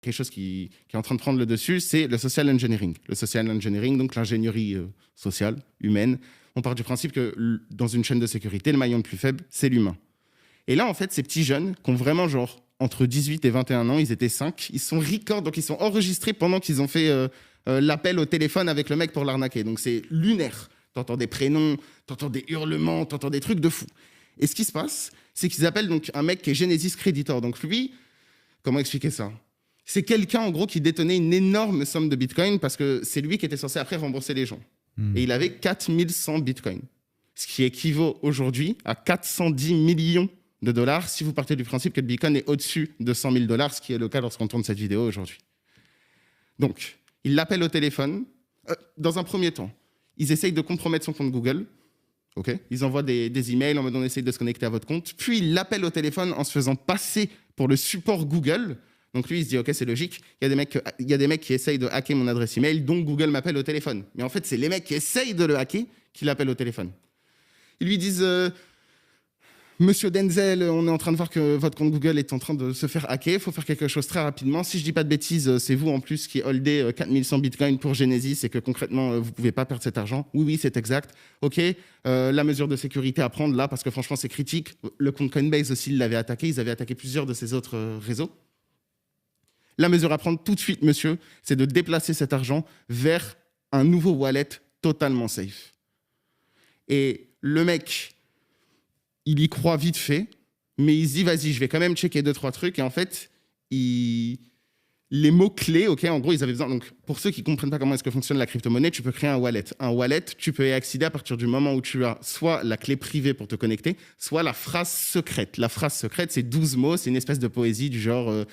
quelque chose qui est en train de prendre le dessus, c'est le social engineering. Le social engineering, donc l'ingénierie sociale, humaine. On part du principe que dans une chaîne de sécurité, le maillon le plus faible, c'est l'humain. Et là, en fait, ces petits jeunes qui ont vraiment genre entre 18 et 21 ans, ils étaient 5, ils sont record, donc ils sont enregistrés pendant qu'ils ont fait l'appel au téléphone avec le mec pour l'arnaquer. Donc c'est lunaire. T'entends des prénoms, t'entends des hurlements, t'entends des trucs de fou. Et ce qui se passe, c'est qu'ils appellent donc un mec qui est Genesis Creditor. Donc lui, comment expliquer ça ? C'est quelqu'un, en gros, qui détenait une énorme somme de Bitcoin parce que c'est lui qui était censé après rembourser les gens. Et il avait 4100 Bitcoin. Ce qui équivaut aujourd'hui à 410 millions de dollars si vous partez du principe que le Bitcoin est au-dessus de 100 000 dollars, ce qui est le cas lorsqu'on tourne cette vidéo aujourd'hui. Donc, il l'appelle au téléphone. Dans un premier temps, ils essayent de compromettre son compte Google. Okay. Ils envoient des emails en mode on essaye de se connecter à votre compte. Puis, il l'appelle au téléphone en se faisant passer pour le support Google. Donc lui, il se dit, OK, c'est logique, il y a des mecs qui essayent de hacker mon adresse email, donc Google m'appelle au téléphone. Mais en fait, c'est les mecs qui essayent de le hacker qui l'appellent au téléphone. Ils lui disent, Monsieur Denzel, on est en train de voir que votre compte Google est en train de se faire hacker, il faut faire quelque chose très rapidement. Si je dis pas de bêtises, c'est vous en plus qui holdez 4100 bitcoins pour Genesis et que concrètement, vous pouvez pas perdre cet argent. Oui, c'est exact. OK, la mesure de sécurité à prendre là, parce que franchement, c'est critique. Le compte Coinbase aussi, ils l'avaient attaqué, ils avaient attaqué plusieurs de ces autres réseaux. La mesure à prendre tout de suite, monsieur, c'est de déplacer cet argent vers un nouveau wallet totalement safe. Et le mec, il y croit vite fait, mais il se dit, vas-y, je vais quand même checker 2-3 trucs. Et en fait, les mots-clés, OK, en gros, ils avaient besoin... Donc, pour ceux qui ne comprennent pas comment est-ce que fonctionne la crypto-monnaie, tu peux créer un wallet. Un wallet, tu peux y accéder à partir du moment où tu as soit la clé privée pour te connecter, soit la phrase secrète. La phrase secrète, c'est 12 mots, c'est une espèce de poésie du genre...